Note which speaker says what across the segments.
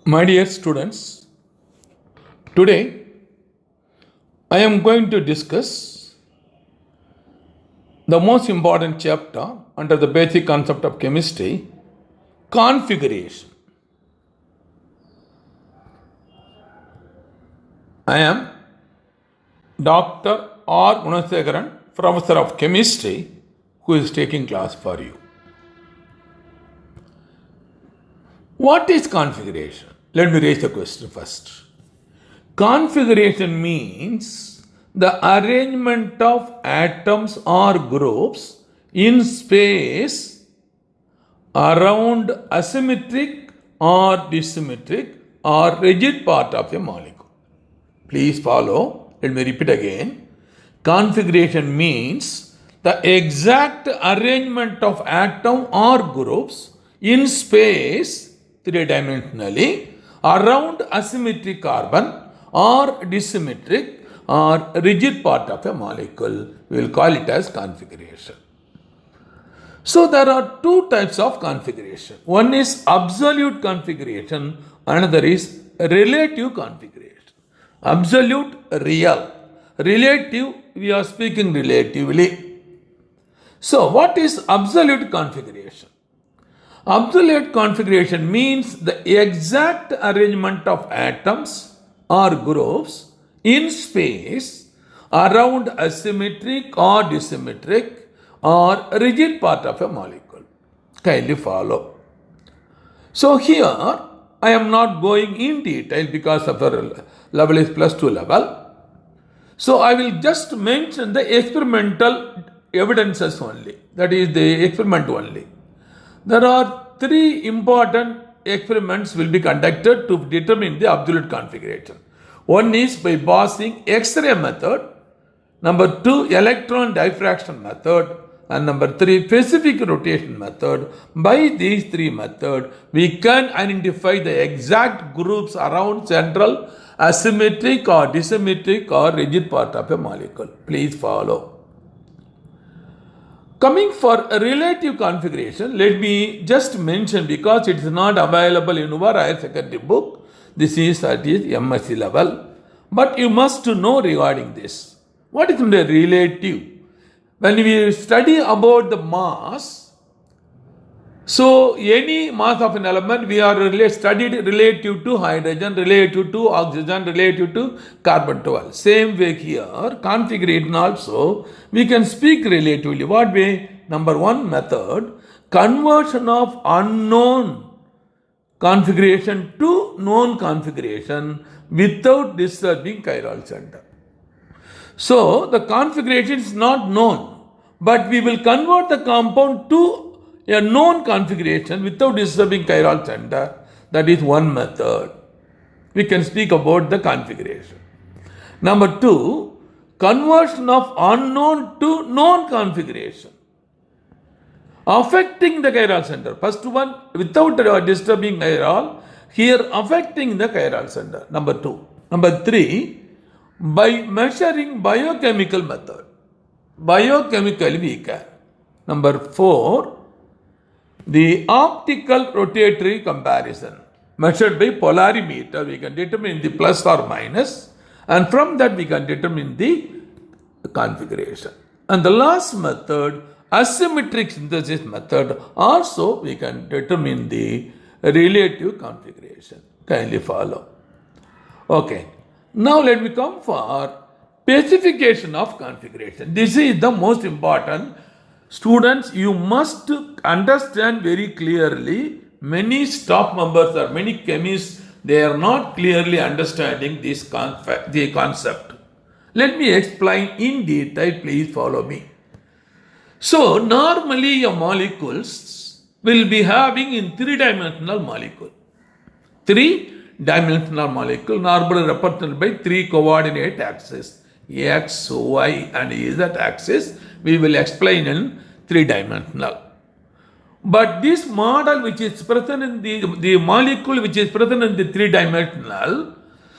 Speaker 1: My dear students, today I am going to discuss the most important chapter under the basic concept of chemistry, configuration. I am Dr.R.G, Professor of Chemistry, who is taking class for you. What is configuration? Let me raise the question first. Configuration means the arrangement of atoms or groups in space around asymmetric or dissymmetric or rigid part of a molecule. Please follow. Let me repeat again. Configuration means the exact arrangement of atom or groups in space three-dimensionally around asymmetric carbon or dissymmetric or rigid part of a molecule. We will call it as configuration. So there are two types of configuration. One is absolute configuration, another is relative configuration. Absolute, real. Relative, we are speaking relatively. So what is absolute configuration? Absolute configuration means the exact arrangement of atoms or groups in space around asymmetric or dissymmetric or rigid part of a molecule. Kindly follow. So here I am not going in detail because of our level is +2 level. So I will just mention the experimental evidences only. That is the experiment only. There are three important experiments will be conducted to determine the absolute configuration. One is by Bossing X-ray method, number 2 electron diffraction method, and number 3 specific rotation method. By these three methods, we can identify the exact groups around central asymmetric or dissymmetric or rigid part of a molecule. Please follow. Coming for a relative configuration, let me just mention because it is not available in our higher secondary book. This is at MSc level. But you must know regarding this. What is the relative? When we study about the mass, so any mass of an element we are studied relative to hydrogen, relative to oxygen, relative to carbon 12. Same way here, configuration also, we can speak relatively. What way? Number one method, conversion of unknown configuration to known configuration without disturbing chiral center. So the configuration is not known, but we will convert the compound to a known configuration without disturbing chiral center. That is one method. We can speak about the configuration. Number two, conversion of unknown to known configuration, affecting the chiral center. First one, without disturbing chiral, here affecting the chiral center. Number two. Number three, by measuring biochemical method. Biochemically we can. Number four, the optical rotatory comparison. Measured by polarimeter, we can determine the plus or minus, and from that we can determine the configuration. And the last method, asymmetric synthesis method, also we can determine the relative configuration. Kindly follow. Okay. Now let me come for specification of configuration. This is the most important. Students, you must understand very clearly. Many staff members or many chemists, they are not clearly understanding this the concept. Let me explain in detail. Please follow me. So normally your molecules will be having in three-dimensional molecule. Three-dimensional molecule normally represented by three coordinate axes. X, Y and Z axis we will explain in three-dimensional. But this model which is present in the molecule which is present in the three-dimensional,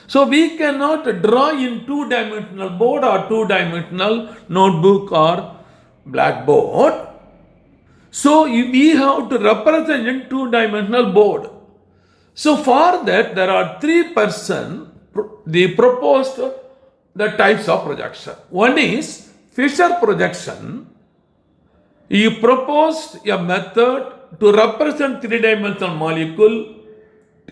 Speaker 1: so we cannot draw in two-dimensional board or two-dimensional notebook or blackboard. So we have to represent in two-dimensional board. So for that, there are 3% the proposed the types of projection. One is Fisher projection. He proposed a method to represent three-dimensional molecule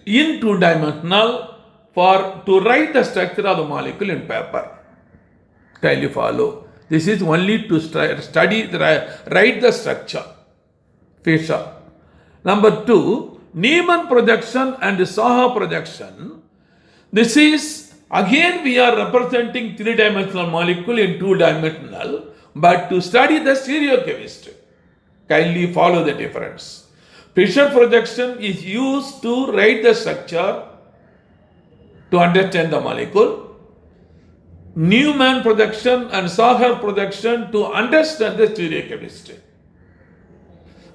Speaker 1: in two-dimensional for to write the structure of the molecule in paper. Kindly follow. This is only to study, write the structure. Fisher. Number 2, Newman projection and Saha projection. This is, again we are representing three-dimensional molecule in two-dimensional, but to study the stereochemistry. Kindly follow the difference. Fisher projection is used to write the structure to understand the molecule. Newman projection and Saha projection to understand the stereochemistry.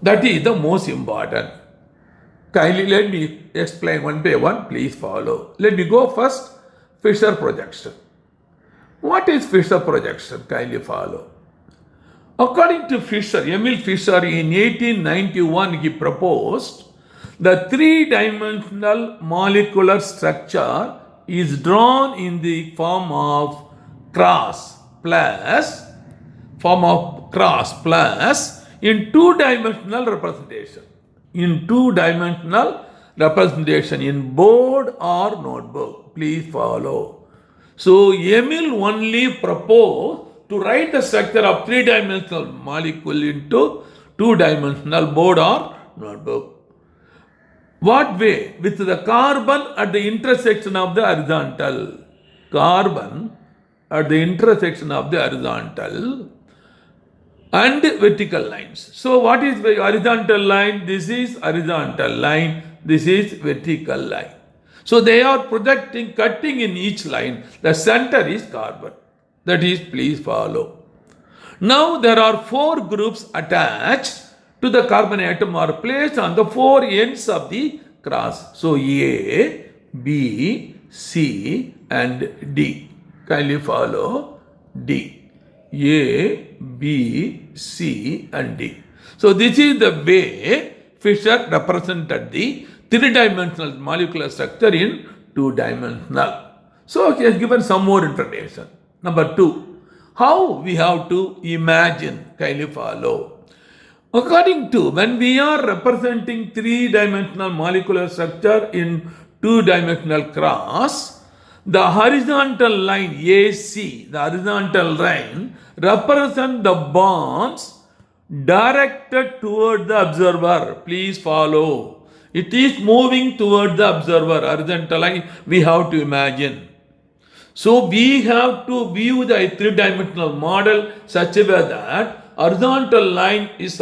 Speaker 1: That is the most important. Kindly let me explain one by one, please follow. Let me go first, Fisher projection. What is Fisher projection? Kindly follow. According to Fisher, Emil Fisher in 1891, he proposed the three-dimensional molecular structure is drawn in the form of cross plus in two-dimensional representation. In two-dimensional representation in board or notebook. Please follow. So Emil only proposed to write the structure of three-dimensional molecule into two-dimensional board or notebook. What way? With the carbon at the intersection of the horizontal. Carbon at the intersection of the horizontal and vertical lines. So what is the horizontal line? This is horizontal line. This is vertical line. So they are projecting, cutting in each line. The center is carbon. That is, please follow. Now there are 4 groups attached to the carbon atom are placed on the 4 ends of the cross. So A, B, C and D. Kindly follow D. A, B, C and D. So this is the way Fisher represented the three-dimensional molecular structure in two-dimensional. So he has given some more information. Number 2, how we have to imagine. Kindly follow. According to, when we are representing three-dimensional molecular structure in two-dimensional cross, the horizontal line AC, the horizontal line, represent the bonds directed toward the observer. Please follow. It is moving toward the observer. Horizontal line we have to imagine. So we have to view the three-dimensional model such a way that horizontal line is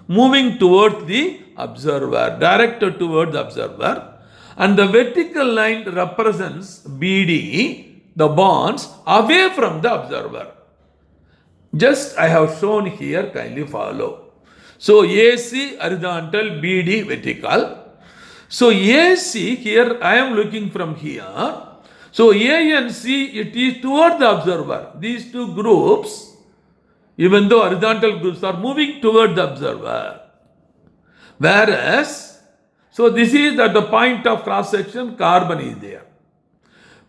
Speaker 1: moving towards the observer, directed toward the observer. And the vertical line represents BD, the bonds, away from the observer. Just I have shown here, kindly follow. So AC horizontal, BD vertical. So AC here, I am looking from here. So A and C, it is toward the observer. These two groups, even though horizontal groups are moving toward the observer. Whereas, so this is at the point of cross section, carbon is there.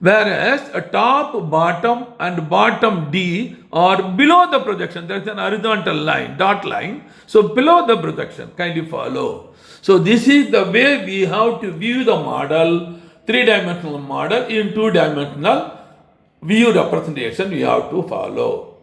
Speaker 1: Whereas a top, bottom and bottom D are below the projection. There is an horizontal line, dot line. So below the projection, kindly follow. So this is the way we have to view the model, three-dimensional model in two-dimensional view representation we have to follow.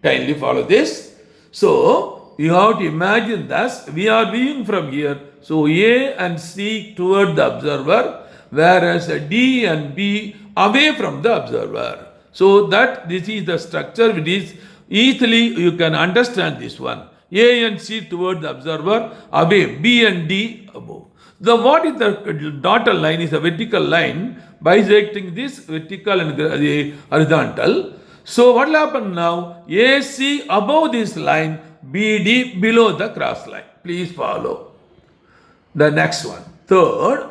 Speaker 1: Kindly follow this. So you have to imagine this. We are viewing from here. So A and C toward the observer, whereas D and B away from the observer. So that this is the structure which is easily you can understand this one. A and C toward the observer, away, B and D above. The what is the dotted line is a vertical line bisecting this vertical and the horizontal. So what will happen now? AC above this line, BD below the cross line. Please follow. The next one. Third,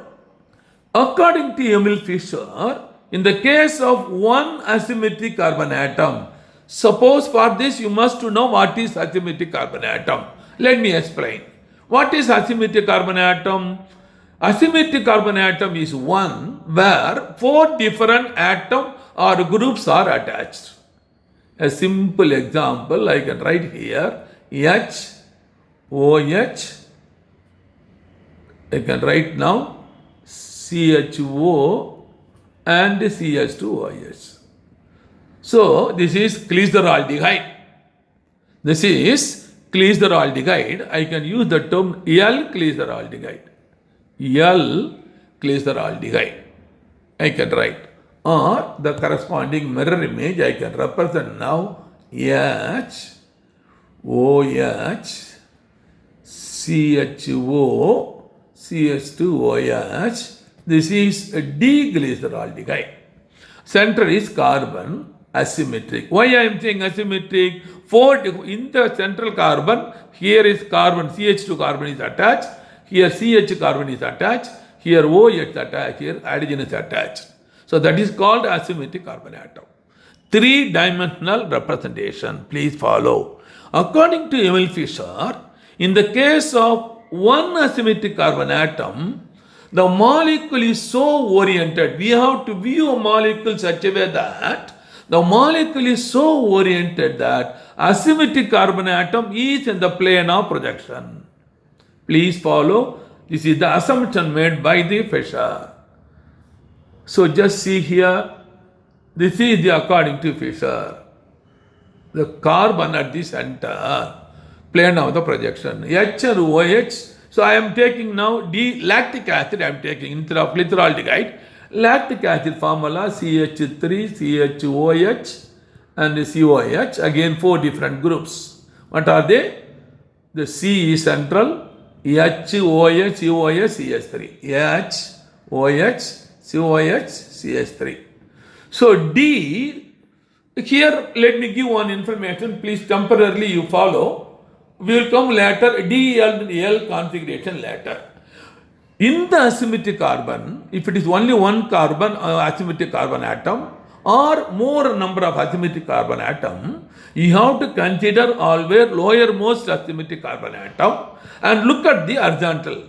Speaker 1: according to Emil Fisher, in the case of one asymmetric carbon atom, suppose for this you must know what is asymmetric carbon atom. Let me explain. What is asymmetric carbon atom? Asymmetric carbon atom is one where 4 different atoms or groups are attached. A simple example I can write here, H, OH, I can write now CHO and CH2OH. So this is glyceraldehyde. This is glyceraldehyde. I can use the term L-glyceraldehyde. L-glyceraldehyde. I can write. Or the corresponding mirror image I can represent now H, OH, CHO, CH2OH. This is a D-glyceraldehyde. Center is carbon, asymmetric. Why I am saying asymmetric? In the central carbon, here is carbon, CH2 carbon is attached, here CH carbon is attached, here OH is attached, here hydrogen is attached. So that is called asymmetric carbon atom. 3-dimensional representation, please follow. According to Emil Fischer, in the case of one asymmetric carbon atom, the molecule is so oriented. We have to view a molecule such a way that the molecule is so oriented that asymmetric carbon atom is in the plane of projection. Please follow. This is the assumption made by the Fischer. So just see here. This is the according to Fischer. The carbon at the center, plane of the projection. H and OH. So I am taking now lactic acid I am taking instead of glyceraldehyde. Lactic acid formula CH3, CHOH and COH. Again 4 different groups. What are they? The C is central. H, OH, COH, CH3. H, OH, COH, CH3. So D, here let me give one information. Please temporarily you follow. We will come later, D, L configuration later. In the asymmetric carbon, if it is only one carbon asymmetric carbon atom or more number of asymmetric carbon atom, you have to consider always lowermost asymmetric carbon atom and look at the horizontal.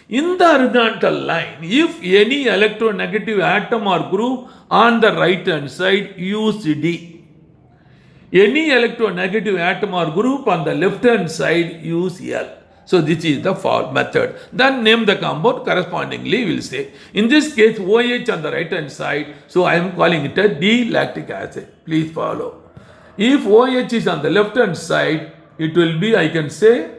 Speaker 1: In the horizontal line, if any electronegative atom or group on the right hand side, use D. Any electronegative atom or group on the left hand side, use L. So this is the method. Then name the compound correspondingly we will say. In this case, OH on the right hand side, so I am calling it a D-lactic acid. Please follow. If OH is on the left hand side, it will be, I can say,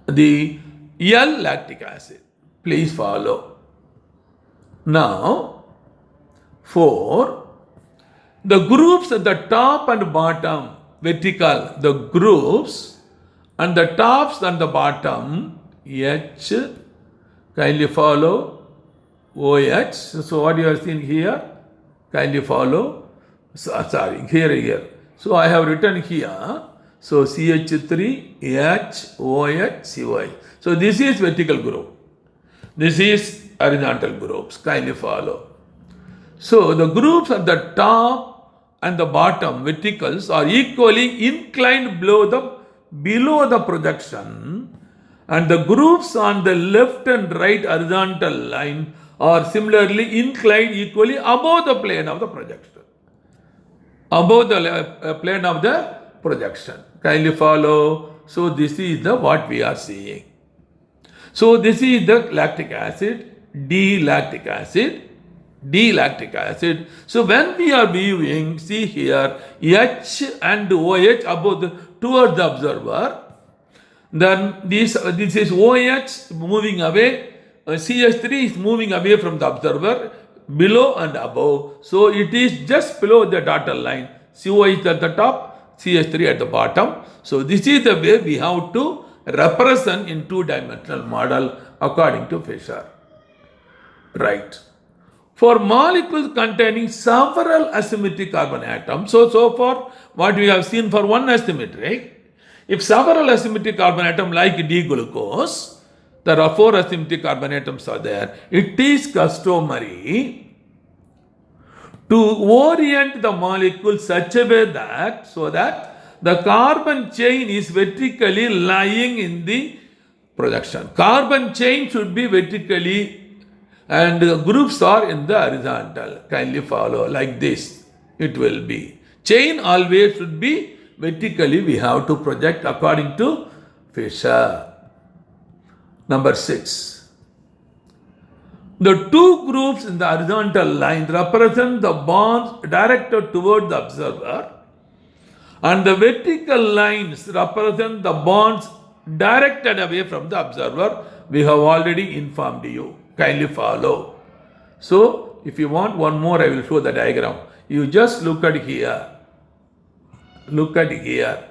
Speaker 1: the L-lactic acid. Please follow. Now, 4. The groups at the top and bottom, vertical, the groups and the tops and the bottom, H, kindly follow, OH. So what you are seeing here, kindly follow, here. So I have written here, so CH3, H, OH, COH. So this is vertical group. This is horizontal groups, kindly follow. So the groups at the top and the bottom verticals are equally inclined below the projection, and the groups on the left and right horizontal line are similarly inclined equally above the plane of the projection. Above the plane of the projection. Kindly follow. So this is the what we are seeing. So this is the lactic acid, D-lactic acid. D-lactic acid. So when we are viewing, see here, H and OH towards the observer, then this is OH moving away, CH3 is moving away from the observer, below and above. So it is just below the dotted line. COH at the top, CH3 at the bottom. So this is the way we have to represent in 2-dimensional model according to Fischer. Right. For molecules containing several asymmetric carbon atoms, so far what we have seen for one asymmetric, if several asymmetric carbon atoms like D-glucose, there are 4 asymmetric carbon atoms are there, it is customary to orient the molecule such a way that, so that the carbon chain is vertically lying in the projection. Carbon chain should be vertically and the groups are in the horizontal. Kindly follow like this. It will be. Chain always should be vertically. We have to project according to Fisher. Number 6. The two groups in the horizontal line represent the bonds directed toward the observer, and the vertical lines represent the bonds directed away from the observer. We have already informed you. Kindly follow. So, if you want one more, I will show the diagram. You just look at here. Look at here.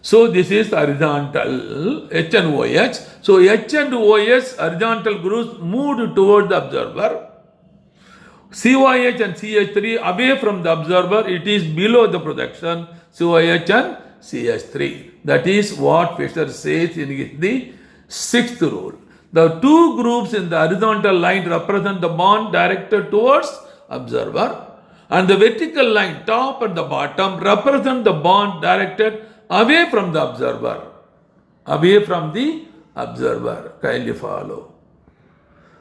Speaker 1: So, this is horizontal H and OH. So, H and OH horizontal groups moved toward the observer. COH and CH3 away from the observer, it is below the projection, COH and CH3. That is what Fisher says in the 6th rule. The two groups in the horizontal line represent the bond directed towards observer, and the vertical line, top and the bottom, represent the bond directed away from the observer. Away from the observer. Kindly follow.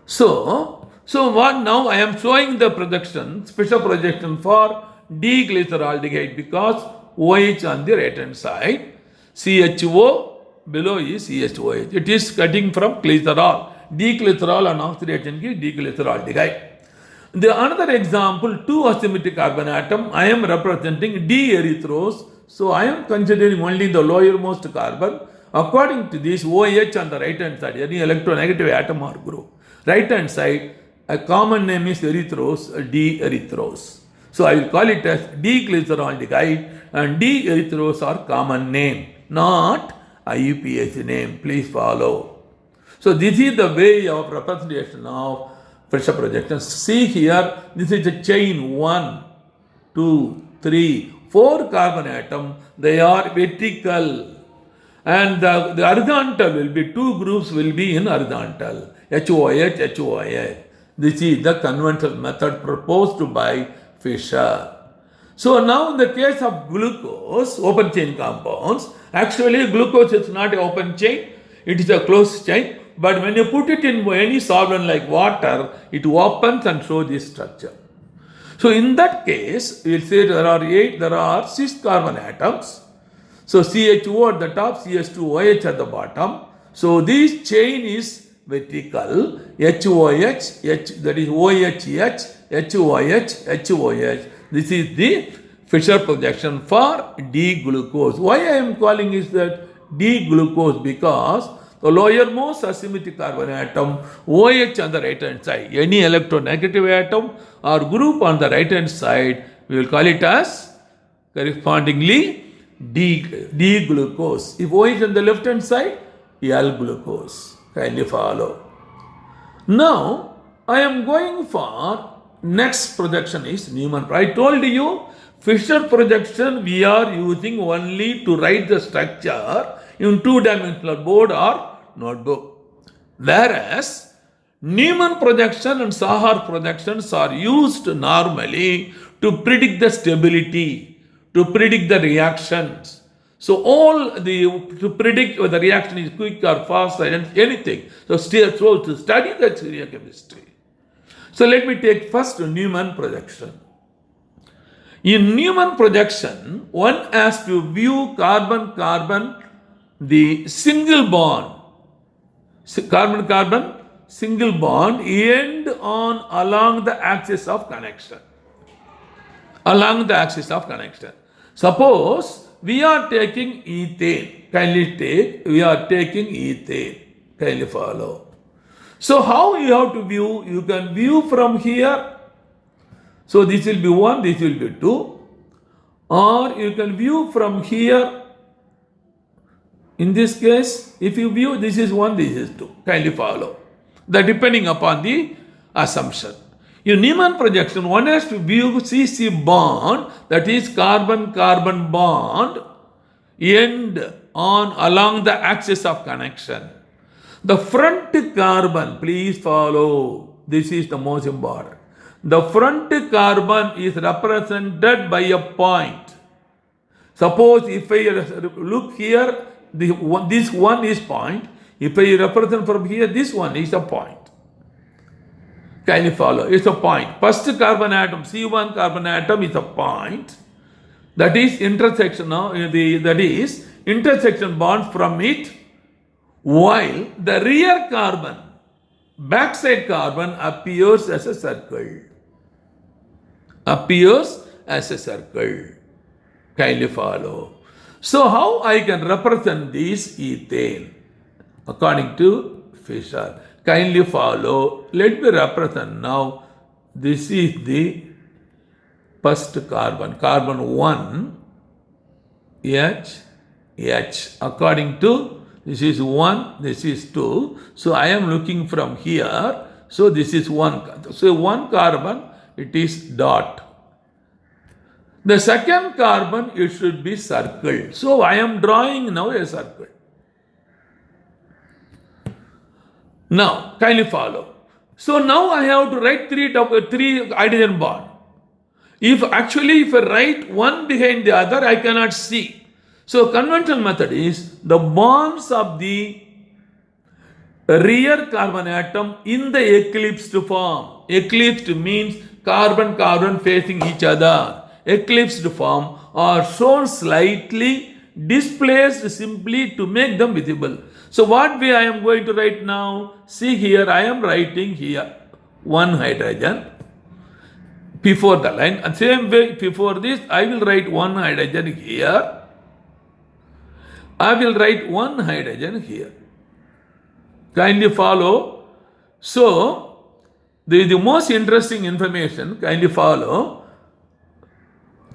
Speaker 1: So what now I am showing the projection, special projection for D-glyceraldehyde because OH on the right hand side, CHO below is CHOH. It is cutting from glycerol. D-glycerol and oxidation gives D-glyceraldehyde. The another example, two asymmetric carbon atom, I am representing D-erythrose. So I am considering only the lowermost carbon. According to this, OH on the right hand side, any electronegative atom or group. Right hand side, a common name is erythrose, D-erythrose. So I will call it as D-glyceraldehyde and D-erythrose are common name, not IUPAC name. Please follow. So this is the way of representation of Fisher projection. See here, this is a chain 1, 2, 3, 4 carbon atom. They are vertical. And the horizontal will be, two groups will be in horizontal. HOH, HOIH. This is the conventional method proposed by Fisher. So now in the case of glucose, open chain compounds, actually glucose is not an open chain, it is a closed chain. But when you put it in any solvent like water, it opens and shows this structure. So in that case, we will say there are 6 carbon atoms. So CHO at the top, CH2OH at the bottom. So this chain is vertical, HOH, that is OHH, HOH, HOH. This is the Fisher projection for D-glucose. Why I am calling is that D-glucose? Because the lowermost asymmetric carbon atom, OH on the right hand side, any electronegative atom or group on the right hand side, we will call it as correspondingly D-glucose. If OH on the left hand side, L-glucose. Kindly follow. Now, I am going for next projection is Newman. I told you, Fisher projection we are using only to write the structure in two-dimensional board or notebook. Whereas, Newman projection and Sahar projections are used normally to predict the stability, to predict the reactions. So to predict whether the reaction is quick or fast or anything. So to study the stereochemistry. So let me take first Newman projection. In Newman projection, one has to view carbon-carbon, the single bond, carbon-carbon, single bond end on along the axis of connection. Along the axis of connection. Suppose we are taking ethane. Kindly take, we are taking ethane. Kindly follow. So how you have to view? You can view from here. So this will be 1, this will be 2. Or you can view from here. In this case, if you view this is 1, this is 2. Kindly follow. That depending upon the assumption. In Newman projection, one has to view CC bond, that is carbon-carbon bond, end on along the axis of connection. The front carbon, please follow, this is the most important. The front carbon is represented by a point. Suppose if I look here, this one is point. If I represent from here, this one is a point. Can you follow? It's a point. First carbon atom, C1 carbon atom is a point. That is intersection intersection bond from it, while the rear carbon, backside carbon appears as a circle. Kindly follow. So how I can represent this ethane according to Fisher? Kindly follow. Let me represent now. This is the first carbon, carbon 1, H. According to, this is 1, this is 2. So I am looking from here. So this is 1. So 1 carbon, it is dot. The second carbon, it should be circle. So I am drawing now a circle. Now, kindly follow. So now I have to write three hydrogen bond. If I write one behind the other, I cannot see. So conventional method is the bonds of the rear carbon atom in the eclipsed form. Eclipsed means carbon facing each other. Eclipsed form are shown slightly displaced simply to make them visible. So what way I am going to write now? See here, I am writing here 1 hydrogen before the line. And same way before this, I will write 1 hydrogen here. I will write 1 hydrogen here. Kindly follow. So, the most interesting information, kindly follow.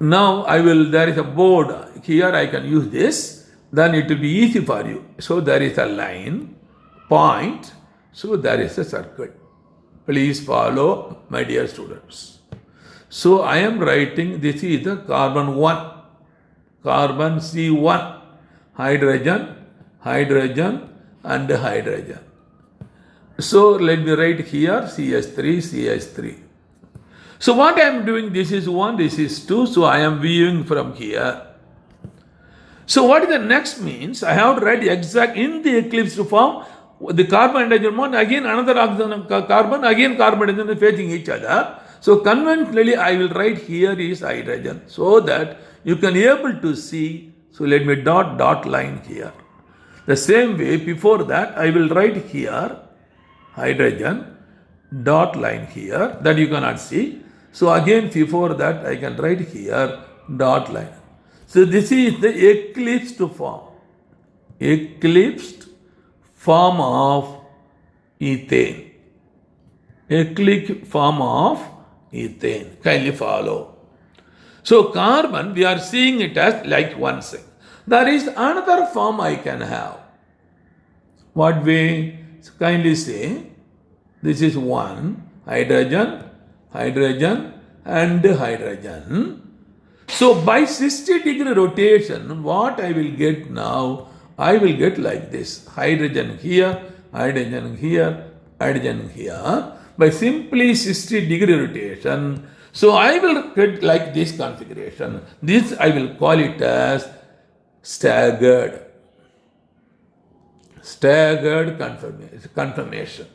Speaker 1: Now there is a board here, I can use this, then it will be easy for you. So there is a line, point, so there is a circle. Please follow, my dear students. So I am writing, this is the carbon 1, carbon C1, hydrogen, and hydrogen. So let me write here CH3. So what I am doing, this is 1, this is 2, so I am viewing from here. So what is the next means? I have to write exact in the eclipsed form, the carbon hydrogen bond, again another oxygen carbon, again carbon hydrogen facing each other. So conventionally I will write here is hydrogen so that you can able to see. So let me dot line here. The same way before that I will write here hydrogen, dot line here that you cannot see. So again before that I can write here dot line. So this is the eclipsed form of ethane. Eclipsed form of ethane. Kindly follow. So carbon, we are seeing it as like one thing. There is another form I can have. What way? So kindly say, this is 1, hydrogen, and hydrogen. So by 60-degree rotation, what I will get now, I will get like this. Hydrogen here. By simply 60-degree rotation, so I will get like this configuration. This I will call it as staggered conformation.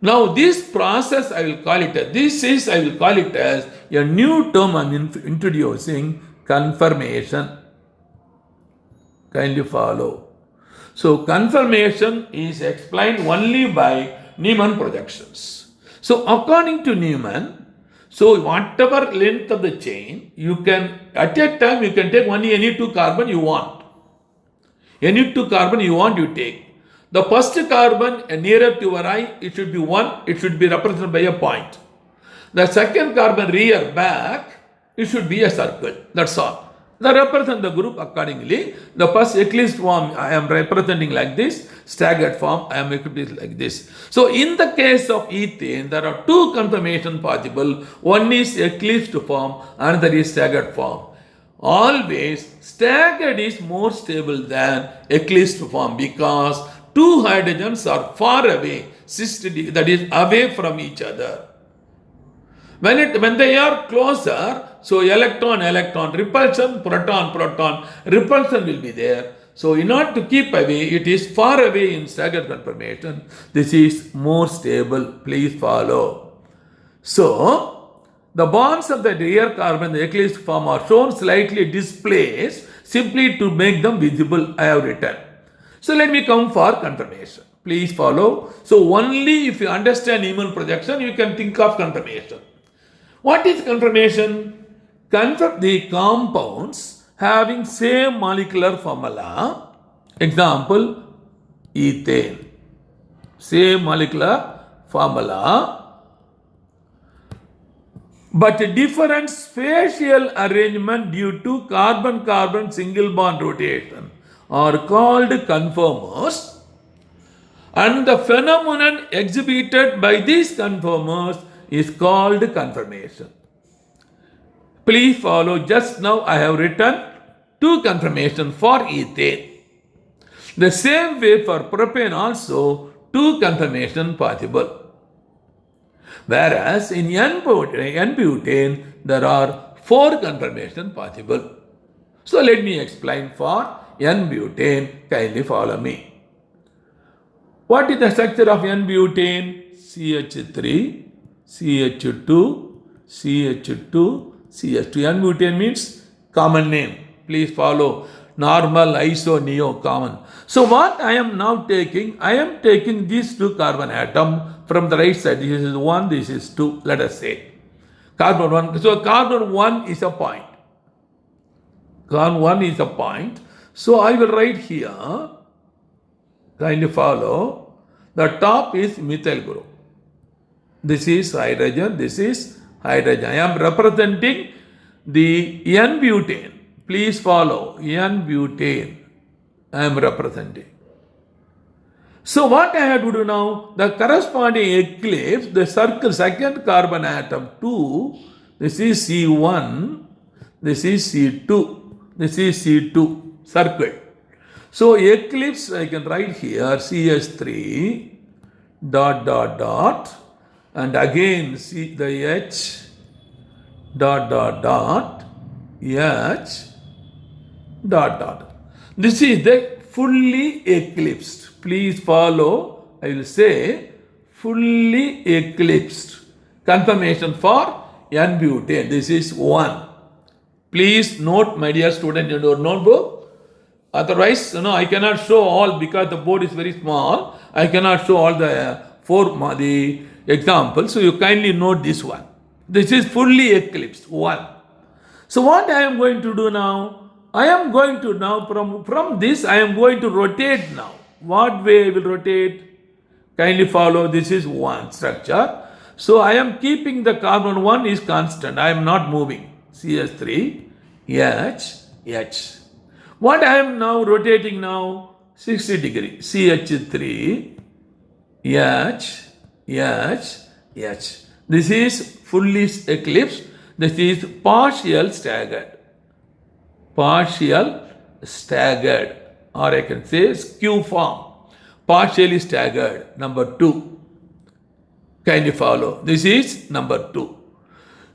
Speaker 1: Now this process I will call it as, I will call it as a new term I am introducing, conformation. Kindly follow. So conformation is explained only by Newman projections. So according to Newman, so whatever length of the chain, you can, at a time you can take only any 2 carbon you want. Any 2 carbon you want, you take. The first carbon nearer to your eye, it should be 1, it should be represented by a point. The second carbon rear back, it should be a circle. That's all. They represent the group accordingly. The first eclipsed form I am representing like this, staggered form I am representing like this. So in the case of ethane, there are 2 conformations possible. One is eclipsed form, another is staggered form. Always staggered is more stable than eclipsed form because 2 hydrogens are far away, that is away from each other. When they are closer, so electron, repulsion, proton, repulsion will be there. So in order to keep away, it is far away in staggered conformation. This is more stable. Please follow. So the bonds of the rear carbon, the eclipsed form, are shown slightly displaced simply to make them visible. I have written. So let me come for confirmation. Please follow. So only if you understand Newman projection, you can think of confirmation. What is confirmation? Confirm the compounds having same molecular formula. Example, ethane. Same molecular formula, but different spatial arrangement due to carbon-carbon single bond rotation are called conformers. And the phenomenon exhibited by these conformers is called conformation. Please follow. Just now I have written two conformations for ethane. The same way for propane also two conformation possible. Whereas in N-butane there are four conformation possible. So let me explain for N-butane. Kindly follow me. What is the structure of N-butane? CH3, CH2, CH2, CH2. N-butane means common name. Please follow. Normal, iso, neo, common. So what I am now taking, I am taking these two carbon atom from the right side. This is 1, this is 2, let us say. Carbon 1. So carbon 1 is a point. Carbon 1 is a point. So I will write here, kindly follow. The top is methyl group. This is hydrogen, this is hydrogen. I am representing the N-butane. Please follow. N-butane I am representing. So what I have to do now, the corresponding eclipse, the circle, second carbon atom 2, this is C1, this is C2, this is C2, circle. So eclipse I can write here CH3 dot dot dot and again C the H dot dot dot H dot dot. This is the fully eclipsed. Please follow. I will say fully eclipsed. Confirmation for N-butane. This is 1. Please note, my dear student, in your notebook. Otherwise, I cannot show all because the board is very small. I cannot show all the the examples. So you kindly note this one. This is fully eclipsed. 1. So what I am going to do now? I am going to now from this I am going to rotate now. What way I will rotate? Kindly follow. This is 1 structure. So I am keeping the carbon 1 is constant. I am not moving. CH3, H. What I am now rotating now? 60 degree. CH3, H. This is fully eclipsed. This is partial staggered. Partial staggered. Or I can say skew form. Partially staggered. Number 2. Kindly follow. This is number 2.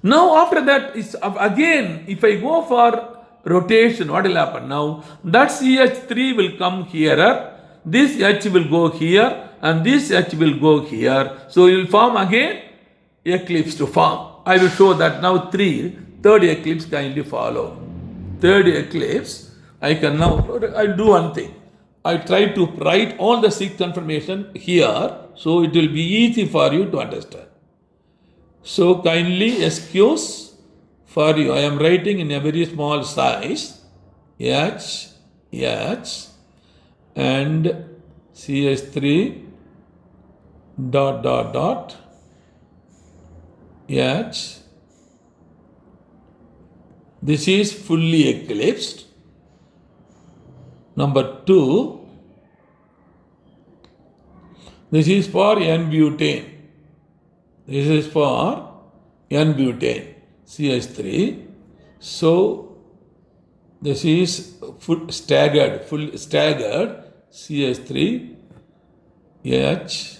Speaker 1: Now after that, is again, if I go for rotation, what will happen now? That CH3 will come here. This H will go here. And this H will go here. So you will form again eclipse to form. I will show that now third eclipse, kindly follow. Third eclipse, I can now, I'll do one thing. I try to write all the 6 confirmation here, so it will be easy for you to understand. So kindly excuse for you. I am writing in a very small size. H, and CH3 dot dot dot H. This is fully eclipsed. Number 2, this is for N-butane. This is for N-butane, CH3. So this is full staggered, CH3, H.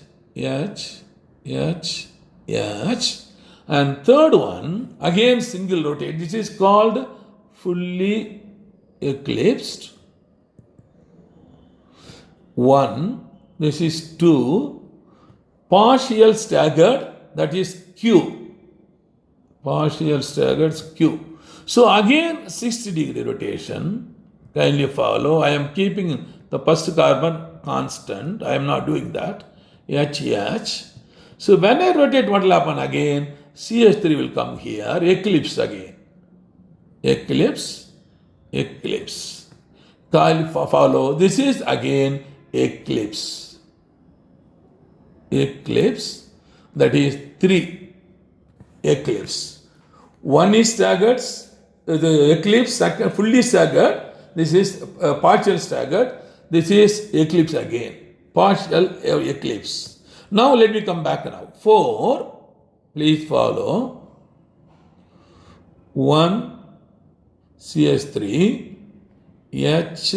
Speaker 1: And third one, again single rotate. This is called fully eclipsed. 1, this is 2, partial staggered, that is Q. Partial staggered Q. So again 60-degree rotation, kindly follow. I am keeping the first carbon constant, I am not doing that. H. So when I rotate, what will happen again? CH3 will come here, eclipse again. Eclipse. Follow. This is again eclipse. That is 3 eclipse. One is staggered, the eclipse, second fully staggered. This is partial staggered. This is eclipse again. Partial eclipse. Now let me come back now. 4, please follow. 1 CH3 H,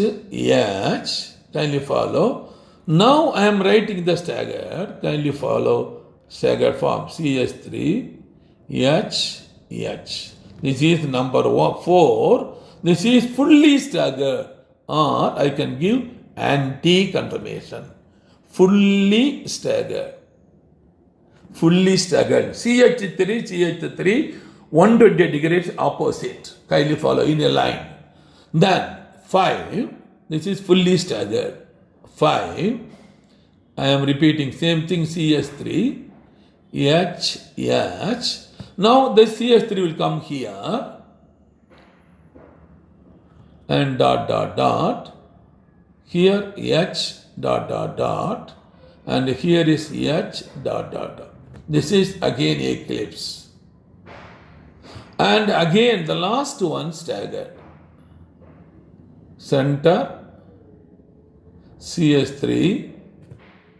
Speaker 1: kindly follow. Now I am writing the staggered, kindly follow staggered form. CH3 H. This is number 4. This is fully staggered, or I can give anti-conformation. Fully staggered. CH3, 120 degrees opposite. Kindly follow in a line. Then 5, this is fully staggered. 5, I am repeating same thing, CH3, H. Now the CH3 will come here and dot. Here H dot and here is H dot. This is again eclipse. And again the last one staggered. Center CH3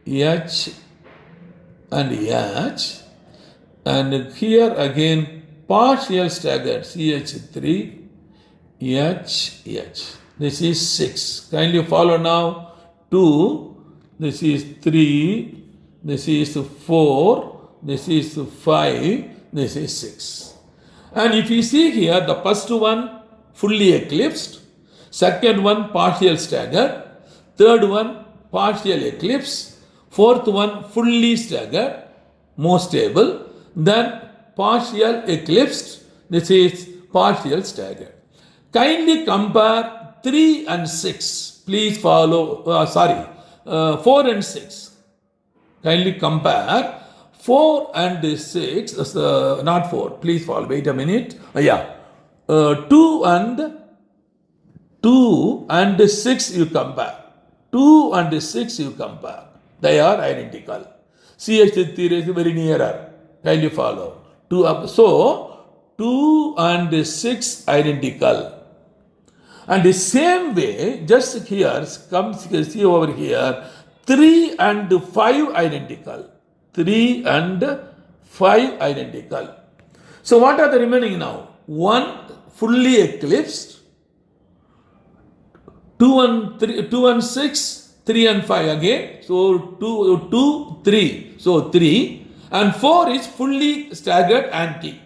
Speaker 1: H and H, and here again partial staggered CH3 H. This is 6. Kindly follow now. 2, this is 3, this is 4, this is 5, this is 6. And if you see here, the first one fully eclipsed, second one partial staggered, third one partial eclipse, fourth one fully staggered, more stable, then partial eclipsed, this is partial staggered. Kindly compare 3 and 6. Please follow, 4 and 6. Kindly compare 4 and 6, not 4, please follow, wait a minute. 2 and 6 you compare. 2 and 6 you compare. They are identical. CH3 is very nearer. Kindly follow. 2 up. So 2 and 6 identical. And the same way, just here, see over here, 3 and 5 identical. 3 and 5 identical. So what are the remaining now? 1 fully eclipsed, 2 and 6, 3 and 5 again. So 2, 3. So 3 and 4 is fully staggered anti.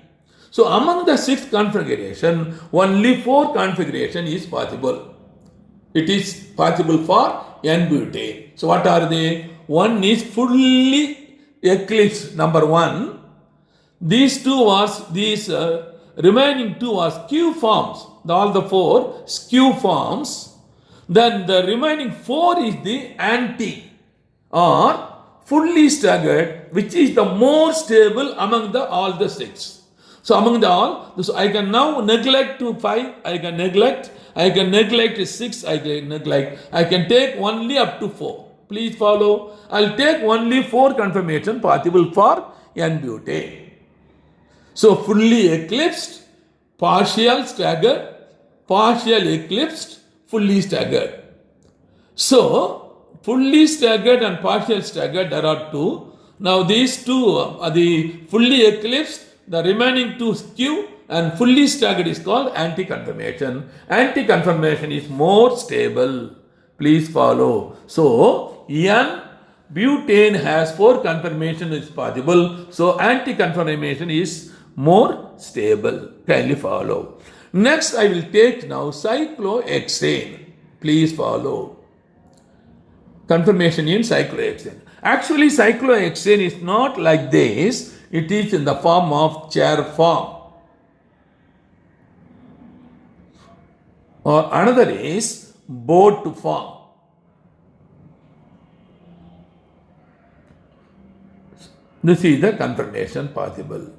Speaker 1: So among the 6 configuration, only 4 configuration is possible. It is possible for N-butane. So what are they? One is fully eclipsed, number 1. These remaining 2 was Q forms. All the 4 Q forms. Then the remaining 4 is the anti or fully staggered, which is the more stable among all the 6. So among so I can now neglect to 5, I can neglect 6, I can take only up to 4. Please follow. I'll take only 4 confirmation possible for N-butane. So fully eclipsed, partial staggered, partial eclipsed, fully staggered. So fully staggered and partial staggered, there are 2. Now these 2 are the fully eclipsed, the remaining 2 Q, and fully staggered is called anti-conformation. Anti-conformation is more stable. Please follow. So N-butane has 4 conformation is possible. So anti-conformation is more stable. Kindly follow. Next I will take now cyclohexane. Please follow. Confirmation in cyclohexane. Actually, cyclohexane is not like this. It is in the form of chair form. Or another is boat form. This is the confirmation possible.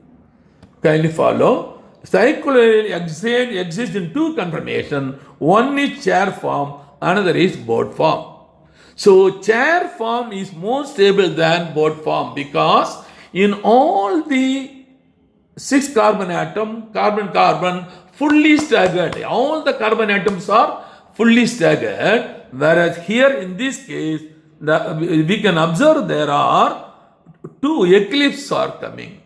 Speaker 1: Kindly follow. Cyclohexane exists in two confirmations. One is chair form, another is boat form. So chair form is more stable than boat form because in all the 6 carbon atom, carbon, fully staggered. All the carbon atoms are fully staggered, whereas here in this case, we can observe there are 2 eclipses are coming.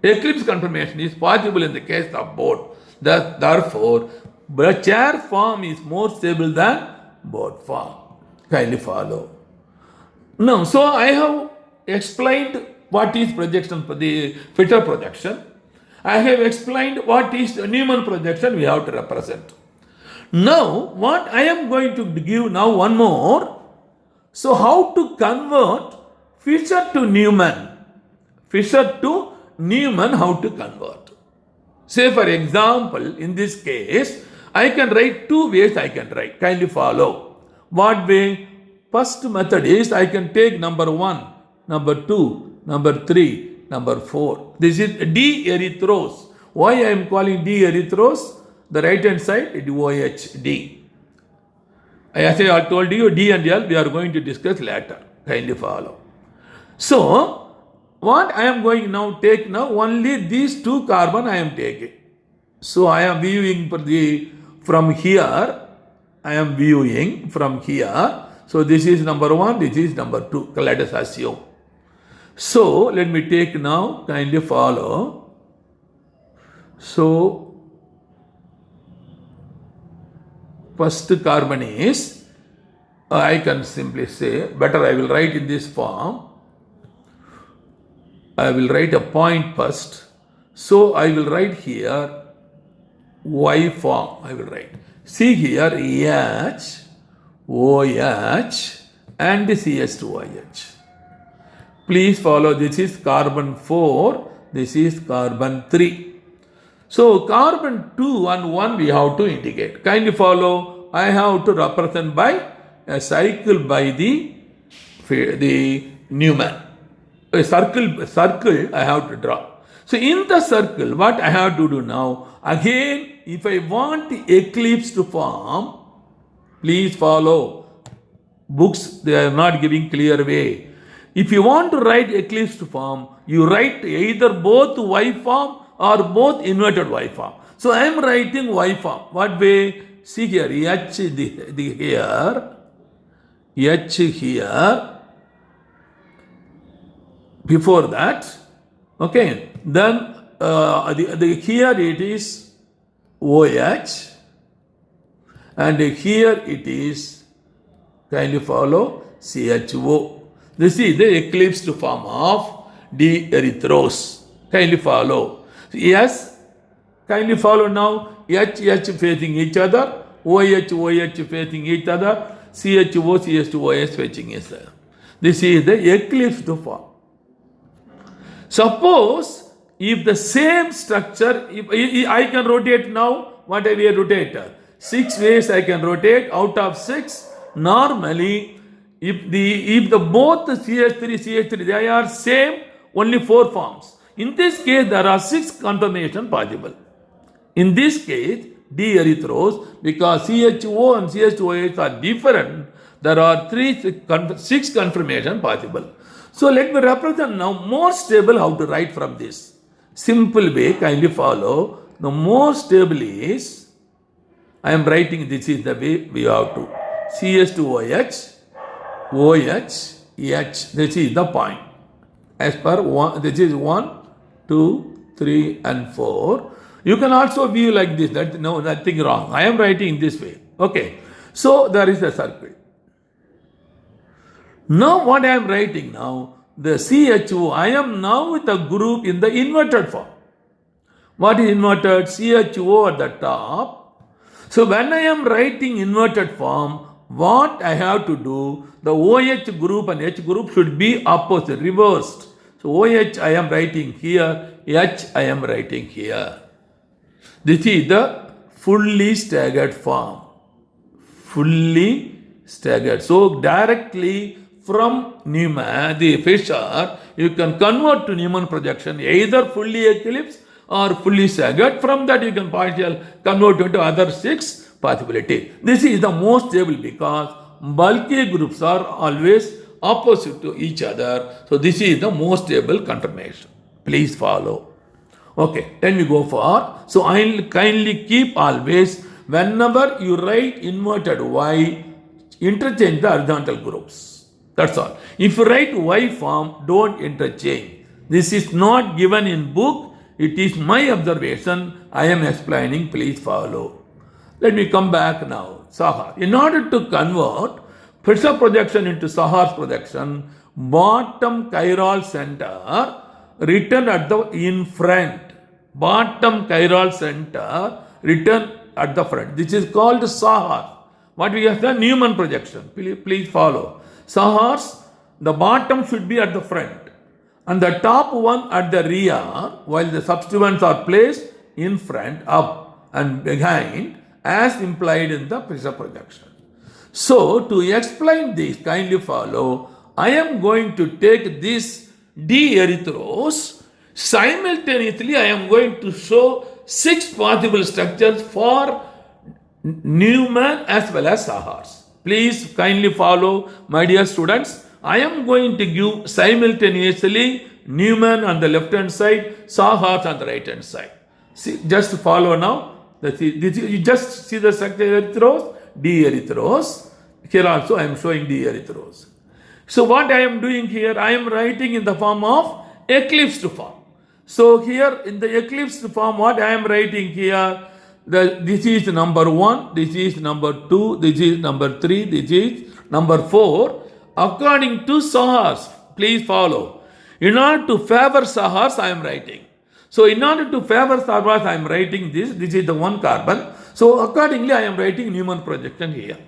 Speaker 1: Eclipse confirmation is possible in the case of boat. Therefore, the chair form is more stable than boat form. Kindly follow. Now, so I have explained what is projection for the Fisher projection. I have explained what is Newman projection we have to represent. Now, what I am going to give now one more. So, how to convert Fisher to Newman? Fisher to Newman, how to convert? Say for example, in this case, I can write 2 ways I can write. Kindly follow. What way? First method is I can take number 1, number 2, number 3, number 4. This is D erythros. Why I am calling D erythros? The right hand side is OH, D. As I told you, D and L we are going to discuss later. Kindly follow. So, what I am going now take now, only these 2 carbon I am taking. So, I am viewing from here. I am viewing from here. So, this is number 1, this is number 2. Let us assume. So, let me take now, kindly follow. So, first carbon is, I can simply say, better I will write in this form. I will write a point first. So, I will write here Y form. I will write. See here H, OH and CS2OH. Please follow. This is carbon 4. This is carbon 3. So, carbon 2 and 1 we have to indicate. Kindly follow. I have to represent by a cycle by the Newman. A circle I have to draw. So, in the circle, what I have to do now, again, if I want the eclipse to form, please follow. Books, they are not giving clear way. If you want to write eclipse to form, you write either both Y form or both inverted Y form. So, I am writing Y form. What way? See here, H here, H here. Before that, okay, then here it is OH and here it is, kindly follow, CHO. This is the eclipsed form of D erythros. Kindly follow. Yes, kindly follow now. H facing each other, OH facing each other, CHO CS2OS facing each other. This is the eclipsed form. Suppose if the same structure, if I can rotate now, what I will rotate? 6 ways I can rotate. Out of 6, normally, if the both CH3, they are same, only 4 forms. In this case, there are 6 confirmation possible. In this case, D erythros, because CHO and CH2OH are different, there are 6 confirmation possible. So let me represent now more stable how to write from this. Simple way, kindly follow. The more stable is, I am writing this is the way we have to. CS2OH, OH, H. This is the point. As per 1, this is 1, 2, 3 and 4. You can also view like this. That no, nothing wrong. I am writing this way. Okay. So there is a circle. Now what I am writing now, the CHO, I am now with a group in the inverted form. What is inverted? CHO at the top. So when I am writing inverted form, what I have to do, the OH group and H group should be opposite, reversed. So OH I am writing here, H I am writing here. This is the fully staggered form. Fully staggered. So directly from Newman, the Fisher, you can convert to Newman projection either fully eclipsed or fully staggered. From that you can partial convert into other 6 possibility. This is the most stable because bulky groups are always opposite to each other. So this is the most stable confirmation. Please follow. Okay, then we go for, so I'll kindly keep always, whenever you write inverted Y, interchange the horizontal groups. That's all. If you write Y form, don't interchange. This is not given in book. It is my observation. I am explaining. Please follow. Let me come back now. Sahar. In order to convert Fisher projection into Sahar's projection, bottom chiral center written at the in front. Bottom chiral center written at the front. This is called Sahar. What we have done? Newman projection. Please follow. Sahar's, the bottom should be at the front and the top one at the rear, while the substituents are placed in front, up and behind as implied in the Fisher projection. So to explain this, kindly follow. I am going to take this D erythros. Simultaneously, I am going to show 6 possible structures for Newman as well as Sahar's. Please kindly follow, my dear students. I am going to give simultaneously Newman on the left hand side, Sahar's on the right hand side. See, just follow now. You just see the structure erythros, D erythros. Here also I am showing D erythros. So what I am doing here, I am writing in the form of eclipsed form. So here in the eclipsed form, what I am writing here, this is number 1, this is number 2, this is number 3, this is number 4, according to Sahar's. Please follow. In order to favor Sahar's, I am writing. So in order to favor Sahar's, I am writing this. This is the 1 carbon. So accordingly, I am writing Newman projection here.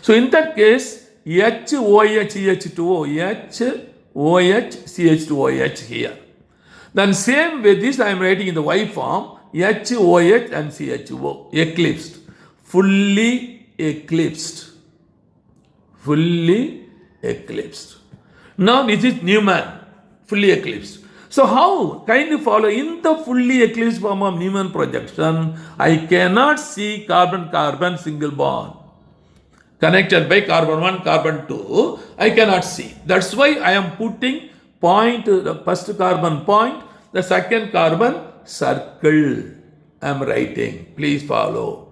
Speaker 1: So in that case, HOH-CH2O, HOH-CH2OH here. Then same way this I am writing in the Y form, HOH and CHO, eclipsed, fully eclipsed, fully eclipsed. Now this is Newman, fully eclipsed. So how? Kindly follow. In the fully eclipsed form of Newman projection, I cannot see carbon-carbon single bond connected by carbon 1, carbon 2. I cannot see. That's why I am putting point, the first carbon point, the second carbon circle. I am writing. Please follow.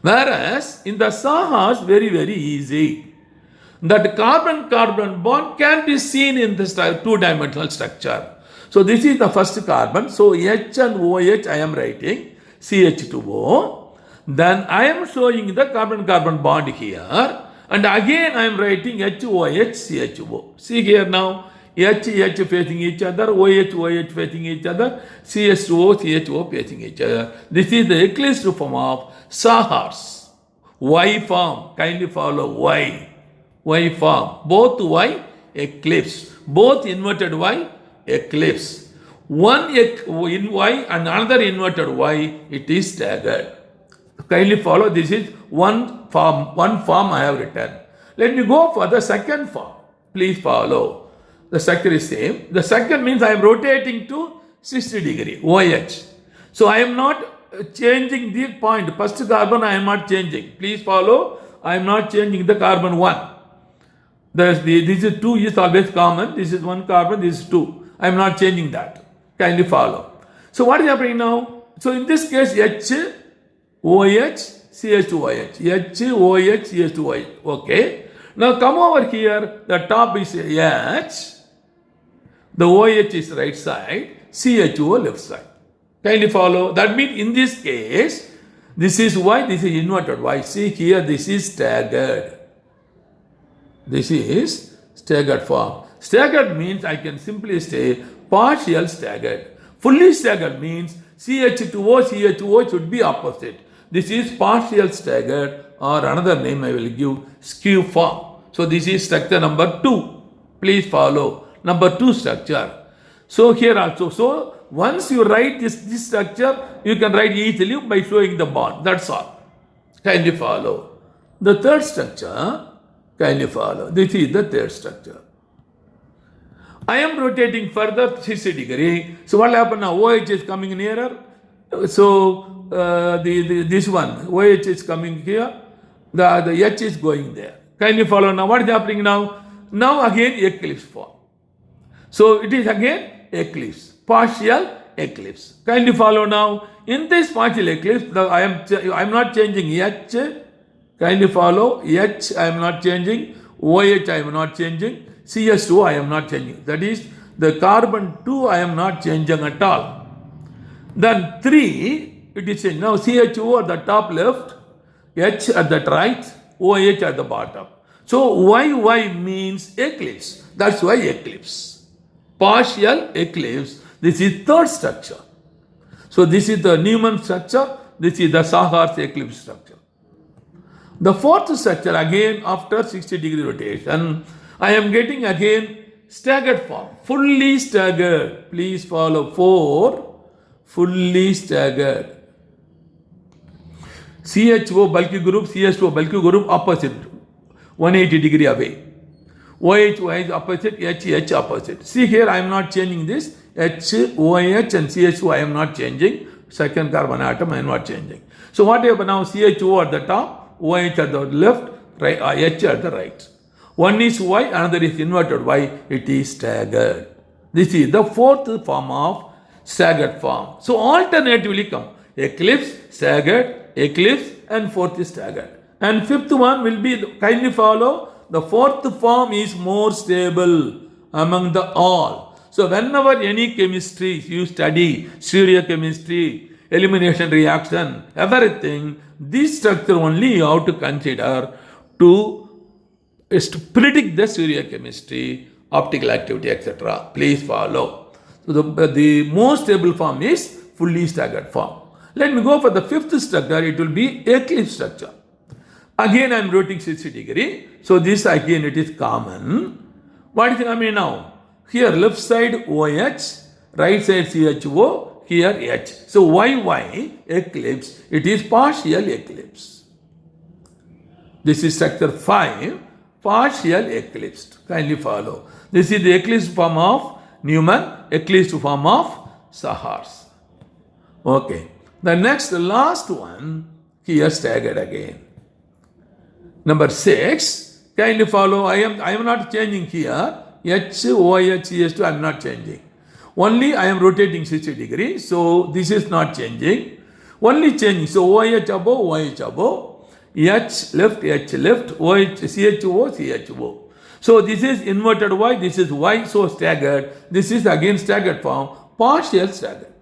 Speaker 1: Whereas in the Sahar's, very, very easy. That carbon-carbon bond can be seen in this 2-dimensional structure. So this is the first carbon. So H and OH I am writing CH2O. Then I am showing the carbon-carbon bond here. And again I am writing HOH CHO. See here now. H facing each other, OH facing each other, CH2O CHO facing each other. This is the eclipsed form of Sahar's. Y form. Kindly follow Y. Y form. Both Y eclipse. Both inverted Y eclipse. One in Y and another inverted Y, it is staggered. Kindly follow. This is one form I have written. Let me go for the second form. Please follow. The second is same. The second means I am rotating to 60 degree, OH. So I am not changing the point. First carbon I am not changing. Please follow. I am not changing the carbon 1. This is 2 is always common. This is 1 carbon, this is 2. I am not changing that. Kindly follow. So what is happening now? So in this case, H, OH, CH2OH. H, OH, CH2OH. Okay. Now come over here. The top is H. The OH is right side. CHO left side. Kindly follow. That means in this case, this is Y, this is inverted Y. See here, this is staggered. This is staggered form. Staggered means I can simply say partial staggered. Fully staggered means CH2O, CHO should be opposite. This is partial staggered, or another name I will give, skew form. So this is structure number 2. Please follow. Number 2 structure. So here also, so once you write this structure, you can write easily by showing the bond. That's all. Kindly follow. The third structure, kindly follow. This is the third structure. I am rotating further 60 degree. So what happened now? OH is coming nearer. So this one, OH is coming here. The H is going there. Kindly follow now. What is happening now? Now again eclipse form. So it is again eclipse, partial eclipse. Kindly follow now. In this partial eclipse, I am not changing H. Kindly follow. H I am not changing. OH I am not changing. CH2 I am not changing. That is the carbon 2 I am not changing at all. Then 3 it is changed. Now CH2 at the top left, H at the right, OH at the bottom. So YY means eclipse. That's why eclipse. Partial eclipse. This is third structure. So this is the Newman structure. This is the Sahar's eclipse structure. The fourth structure again after 60 degree rotation, I am getting again staggered form. Fully staggered. Please follow. 4. Fully staggered. CHO bulky group, CH2 bulky group opposite. 180 degree away. OH is opposite, H opposite. See here I am not changing this. H, OH and CH2 I am not changing. Second carbon atom I am not changing. So what happened now? CH2 at the top, OH at the left, right, H at the right. One is Y, another is inverted Y. It is staggered. This is the fourth form of staggered form. So alternatively come eclipse, staggered, eclipse, and fourth is staggered. And fifth one will be, kindly follow, the fourth form is more stable among the all. So whenever any chemistry you study, stereochemistry, elimination reaction, everything, this structure only you have to consider to predict the stereochemistry, optical activity, etc. Please follow. So the most stable form is fully staggered form. Let me go for the fifth structure. It will be eclipse structure. Again I am rotating 60 degree. So this again it is common. What is coming now? Here left side OH, right side CHO, here H. So YY eclipse, it is partial eclipse. This is structure 5, partial eclipse. Kindly follow. This is the eclipse form of Newman, eclipse form of Sahar's. Okay. The next, last one, here staggered again. Number 6, kindly follow. I am not changing here. H, OH, CH2, I am not changing. Only I am rotating 60 degrees. So this is not changing. Only changing. So OH above, OH above. H left, OH, CHO, CHO. So this is inverted Y, this is Y, so staggered. This is again staggered form, partial staggered.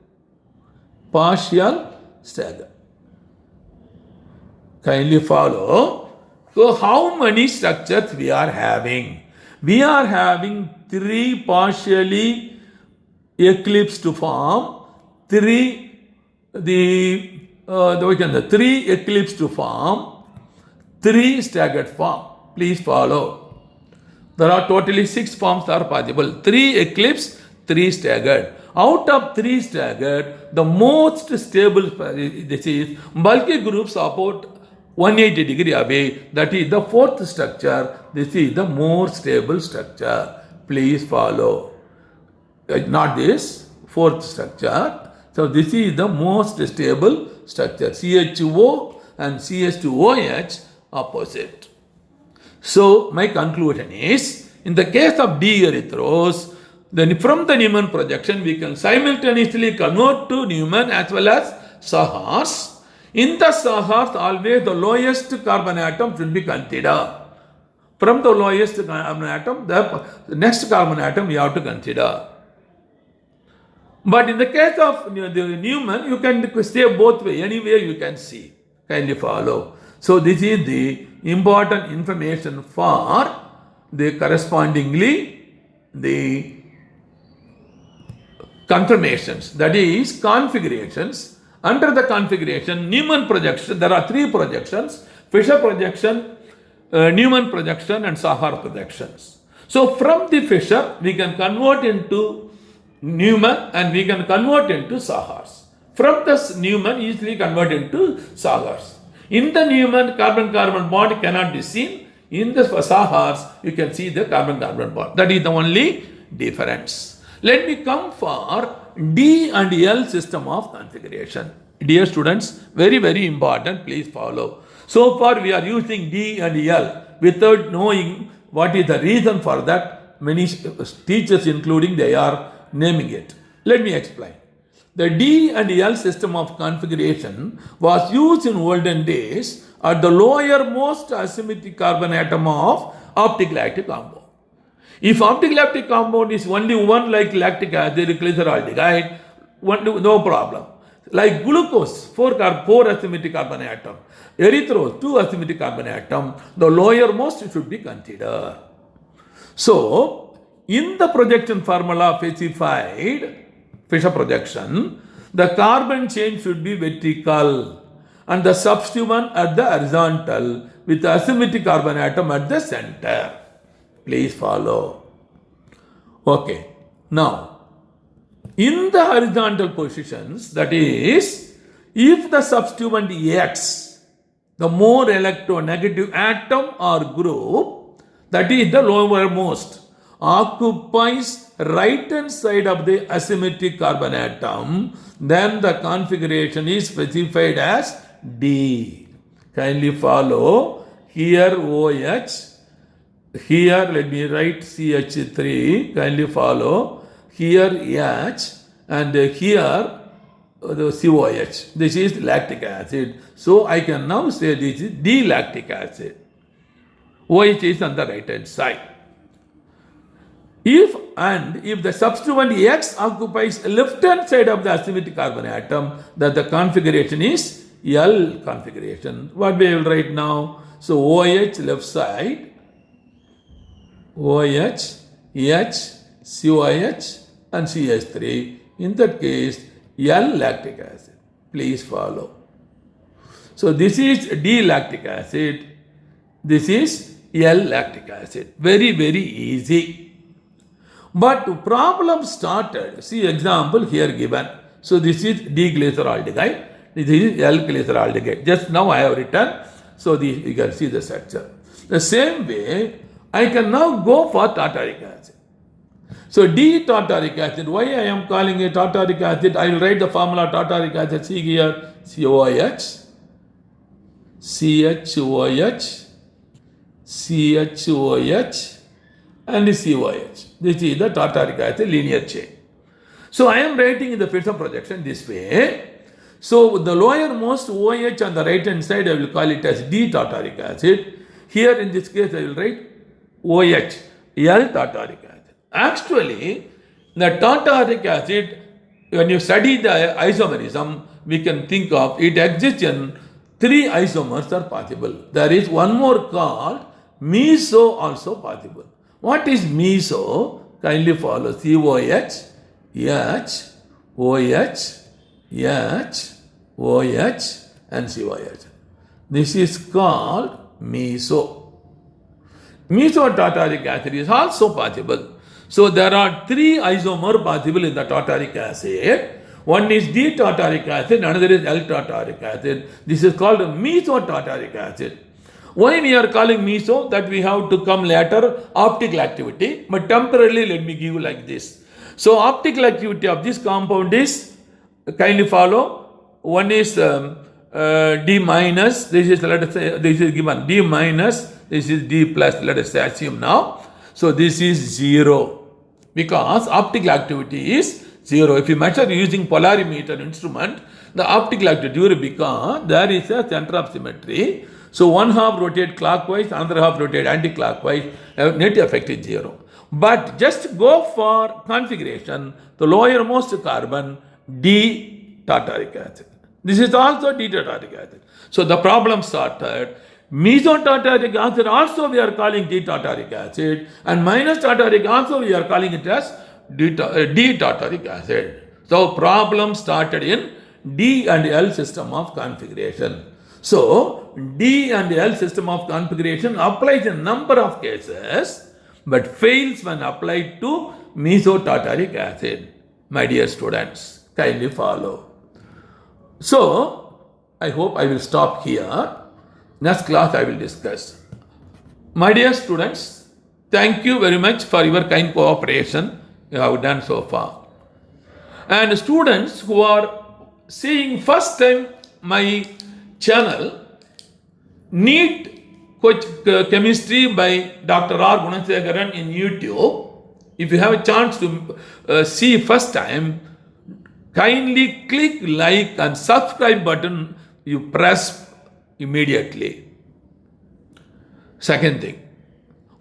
Speaker 1: Partial staggered. Kindly follow. So how many structures we are having? We are having 3 partially eclipsed form, 3 eclipsed form, 3 staggered form. Please follow. There are totally 6 forms are possible. 3 eclipse, 3 staggered. Out of 3 staggered, the most stable, this is bulky groups about 180 degree away. That is the fourth structure. This is the more stable structure. Please follow. Not this, fourth structure. So this is the most stable structure. CHO and CH2OH opposite. So my conclusion is, in the case of D erythros, then from the Newman projection we can simultaneously convert to Newman as well as Sahar's. In the Sahar's, always the lowest carbon atom should be considered. From the lowest carbon atom, the next carbon atom you have to consider. But in the case of the Newman, you can stay both way. Anywhere you can see. Kindly follow. So this is the important information for the correspondingly the confirmations, that is configurations Under the configuration, Newman projection, there are three projections: Fisher projection, Newman projection, and Sahar projections. So from the Fisher, we can convert into Newman and we can convert into Sahars. From this Newman, easily convert into Sahars. In the Newman, carbon-carbon bond cannot be seen. In the Sahars, you can see the carbon-carbon bond. That is the only difference. Let me come for D and L system of configuration. Dear students, very, very important, please follow. So far we are using D and L without knowing what is the reason for that. Many teachers including they are naming it. Let me explain. The D and L system of configuration was used in olden days at the lowermost asymmetric carbon atom of optic-lactic compound. If optic-lactic compound is only one like lactic acid, glyceraldehyde, no problem. Like glucose, 4 asymmetric carbon atom. Erythrose, 2 asymmetric carbon atom. The lowermost should be considered. So, in the projection formula specified, Fisher projection, the carbon chain should be vertical and the substituent at the horizontal with the asymmetric carbon atom at the center. Please follow. Okay. Now, in the horizontal positions, that is, if the substituent X, the more electronegative atom or group, that is the lowermost, occupies right hand side of the asymmetric carbon atom, then the configuration is specified as D. Kindly follow. Here OH, here let me write CH3, kindly follow. Here H and here the COH. This is lactic acid. So I can now say this is D-lactic acid. OH is on the right hand side. If the substituent X occupies left hand side of the asymmetric carbon atom, then the configuration is L configuration. What we will write now? So OH left side, OH, H, COH and CH3. In that case, L lactic acid. Please follow. So this is D lactic acid. This is L lactic acid. Very, very easy. But problem started. See example here given. So this is D-glyceraldehyde. This is L-glyceraldehyde. Just now I have written. So you can see the structure. The same way, I can now go for tartaric acid. So D-tartaric acid. Why I am calling it tartaric acid? I will write the formula tartaric acid. See here. COH, CHOH, CHOH and COH. This is the tartaric acid linear chain. So I am writing in the Fisher projection this way. So the lowermost OH on the right hand side I will call it as D-tartaric acid. Here in this case I will write OH, L-tartaric acid. Actually, the tartaric acid, when you study the isomerism, we can think of it exists in 3 isomers are possible. There is one more called meso also possible. What is meso? Kindly follow. COH, H, OH, H, OH and COH. This is called meso. Meso-tartaric acid is also possible. So there are 3 isomers possible in the tartaric acid. One is D-tartaric acid, another is L-tartaric acid. This is called meso-tartaric acid. Why we are calling meso? That we have to come later, optical activity. But temporarily, let me give you like this. So optical activity of this compound is, kindly follow. One is D minus. This is, let us say, this is given D minus. This is D plus. Let us say, assume now. So this is 0 because optical activity is 0. If you measure using polarimeter instrument, the optical activity will become there is a center of symmetry. So one half rotate clockwise, another half rotate anti-clockwise, net effect is 0. But just go for configuration, the lowermost carbon, D-tartaric acid. This is also D-tartaric acid. So the problem started. Meso-tartaric acid also we are calling D-tartaric acid, and minus tartaric also we are calling it as D-tartaric acid. So problem started in D and L system of configuration. So, D and L system of configuration applies in a number of cases but fails when applied to mesotartaric acid. My dear students, kindly follow. So, I hope I will stop here. Next class I will discuss. My dear students, thank you very much for your kind cooperation you have done so far. And students who are seeing first time my channel, NEET Chemistry by Dr.R.G in YouTube, if you have a chance to see first time, kindly click like and subscribe button you press immediately. Second thing,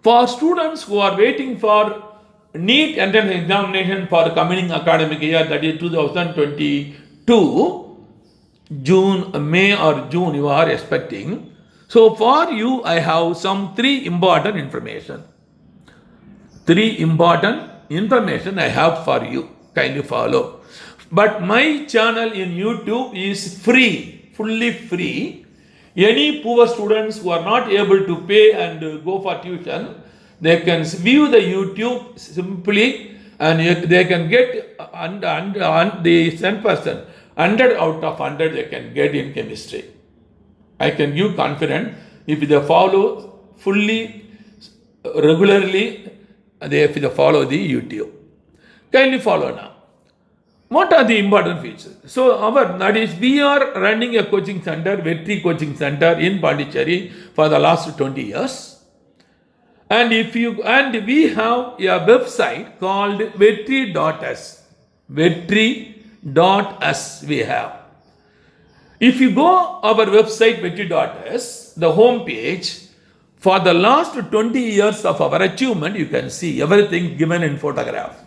Speaker 1: for students who are waiting for NEET entrance examination for the coming academic year, that is 2022, May or June you are expecting. So for you, I have some three important information. Three important information I have for you. Kindly follow. But my channel in YouTube is free, fully free. Any poor students who are not able to pay and go for tuition, they can view the YouTube simply and they can get the 10%, 100 out of 100 they can get in chemistry. I can give confidence if they follow fully, regularly, if they follow the YouTube. Kindly follow now. What are the important features? So, that is, we are running a coaching center, Vetri Coaching Center in Pondicherry for the last 20 years. And we have a website called vetri.s. Vetri.s we have. If you go our website vetri.s, the home page, for the last 20 years of our achievement, you can see everything given in photograph.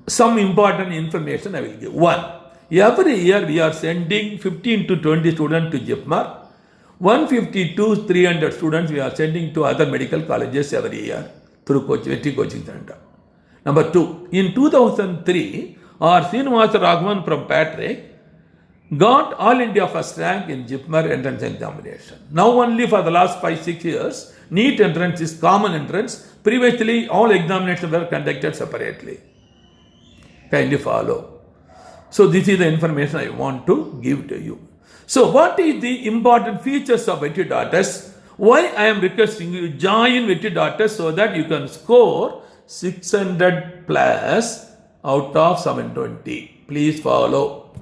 Speaker 1: Some important information I will give. One, every year we are sending 15 to 20 students to JIPMER. 150 to 300 students we are sending to other medical colleges every year through Vetri Coaching Center. Number two, in 2003, our Srinivasa Raghavan from Patrick got all India first rank in JIPMER entrance examination. Now only for the last 5-6 years, NEET entrance is common entrance. Previously, all examinations were conducted separately. Kindly follow. So this is the information I want to give to you. So what is the important features of Vetri.s? Why I am requesting you join Vetri.s so that you can score 600 plus out of 720. Please follow.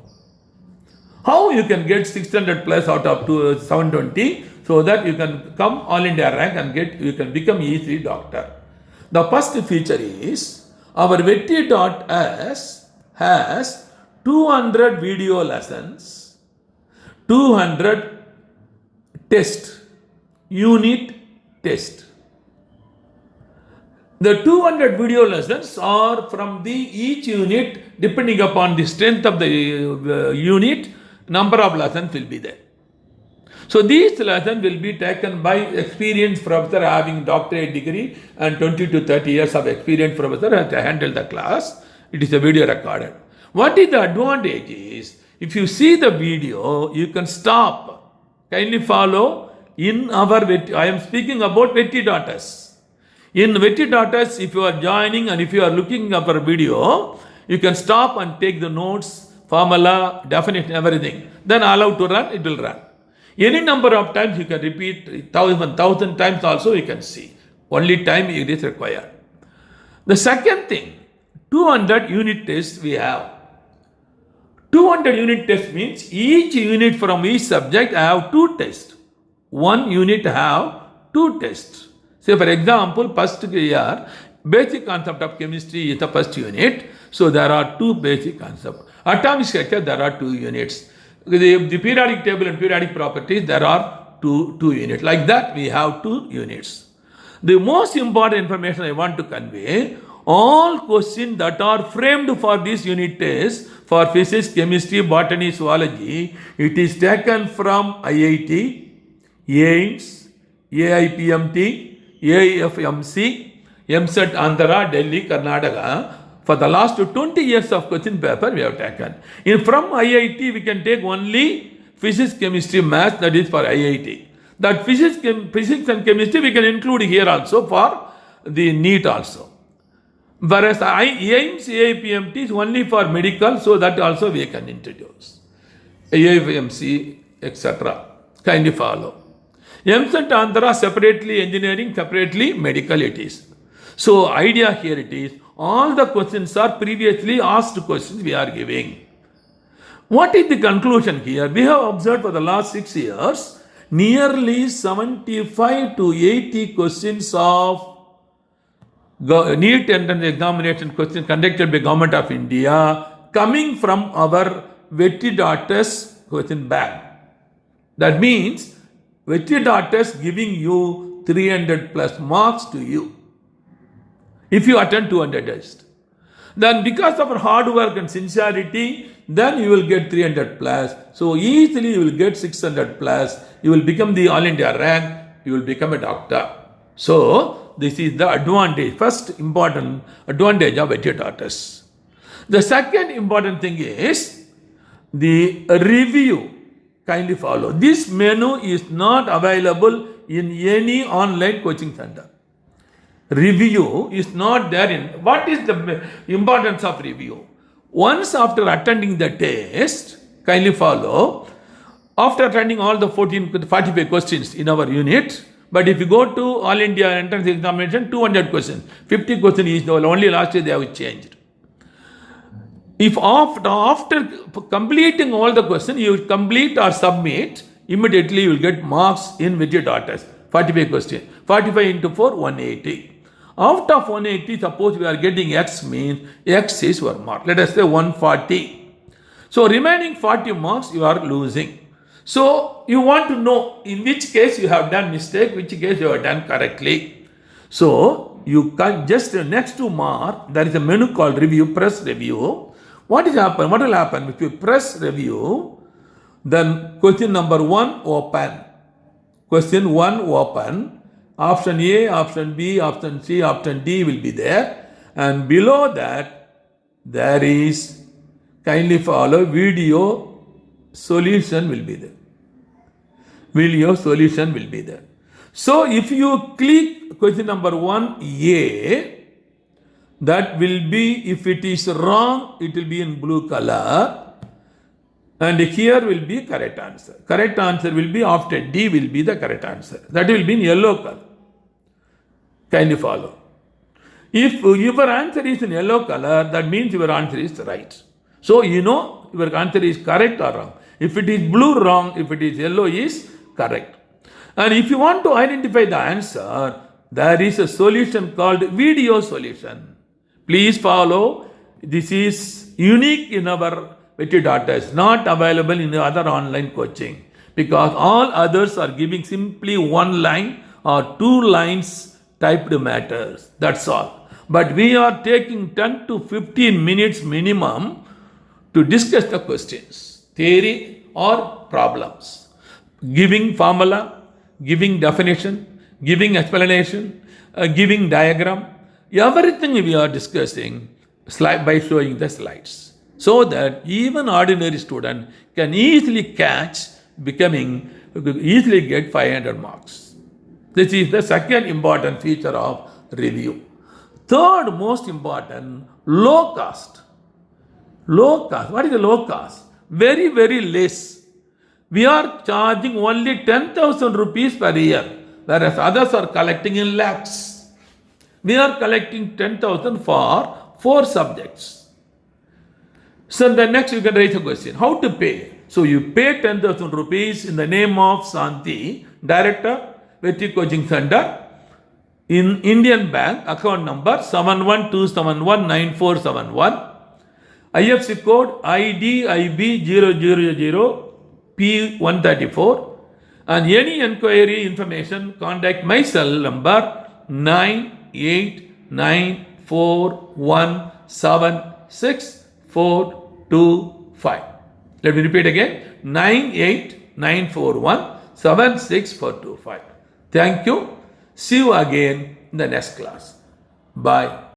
Speaker 1: How you can get 600 plus out of 720 so that you can come all India rank and you can become E3 doctor. The first feature is our Vetri.s has 200 video lessons, 200 unit test. The 200 video lessons are from each unit, depending upon the strength of the unit, number of lessons will be there. So these lessons will be taken by experienced professor having doctorate degree and 20 to 30 years of experienced professor has to handle the class. It is a video recorded. What is the advantage is, if you see the video, you can stop. Kindly follow in our I am speaking about Vetri.s. In Vetri.s, if you are joining and if you are looking at our video, you can stop and take the notes, formula, definition, everything. Then allow to run, it will run. Any number of times you can repeat, 1,000 times also you can see. Only time it is required. The second thing, 200 unit tests we have. 200 unit test means each unit from each subject I have 2 tests. One unit have 2 tests. Say for example, first year, basic concept of chemistry is the first unit. So there are 2 basic concepts. Atomic structure, there are 2 units. The periodic table and periodic properties, there are two units. Like that, we have 2 units. The most important information I want to convey, all questions that are framed for this unit test for physics, chemistry, botany, zoology, it is taken from IIT, AIMS, AIPMT, AIFMC, MSET Andhra, Delhi, Karnataka. For the last 20 years of question paper we have taken. From IIT we can take only physics, chemistry, math, that is for IIT. That physics and chemistry we can include here also for the NEET also. Whereas AIMS, AIPMT is only for medical, so that also we can introduce. AIMC, etc. Kindly follow. MSET Andhra separately engineering, separately medical it is. So idea here it is, all the questions are previously asked questions we are giving. What is the conclusion here? We have observed for the last 6 years, nearly 75 to 80 questions of NEET entrance examination questions conducted by Government of India coming from our Vetri.S question bank. That means Vetri.S giving you 300 plus marks to you if you attend 200 tests. Then because of our hard work and sincerity, then you will get 300 plus. So easily you will get 600 plus. You will become the All India rank. You will become a doctor. So this is the advantage, first important advantage of Vetri.S. The second important thing is the review. Kindly follow. This menu is not available in any online coaching center. Review is not there in. What is the importance of review? Once after attending the test, kindly follow, after attending all the 45 questions in our unit, but if you go to All India entrance examination, 200 questions, 50 questions is the only last year they have changed. If after completing all the questions, you complete or submit, immediately you will get marks in Vetri.S. 45 questions. 45 into 4, 180. Out of 180, suppose we are getting X means X is your mark. Let us say 140. So remaining 40 marks you are losing. So you want to know in which case you have done mistake, which case you have done correctly. So you can just next to mark, there is a menu called review, press review. What will happen? If you press review, then question number 1 open. Question 1 open. Option A, option B, option C, option D will be there. And below that, there is, kindly follow, video solution will be there. Video solution will be there. So if you click question number 1A, that will be, if it is wrong, it will be in blue color. And here will be correct answer. Correct answer will be after D will be the correct answer. That will be in yellow color. Kindly follow. If your answer is in yellow color, that means your answer is right. So you know your answer is correct or wrong. If it is blue, wrong. If it is yellow, is correct. And if you want to identify the answer, there is a solution called video solution. Please follow. This is unique in our Vetri.S, not available in other online coaching, because all others are giving simply 1 line or 2 lines typed matters. That's all. But we are taking 10 to 15 minutes minimum to discuss the questions, theory or problems, giving formula, giving definition, giving explanation, giving diagram. Everything we are discussing by showing the slides, so that even ordinary student can easily catch, easily get 500 marks. This is the second important feature of review. Third most important, low cost. Low cost. What is the low cost? Very, very less. We are charging only 10,000 rupees per year, whereas others are collecting in lakhs. We are collecting 10,000 for 4 subjects. So the next you can raise a question. How to pay? So you pay 10,000 rupees in the name of Santi, Director, Vetri Coaching Center, in Indian Bank, account number 71271941, IFC code IDIB000P134, and any enquiry information, contact my cell number 9894176425. Let me repeat again, 9894176425. Thank you. See you again in the next class. Bye.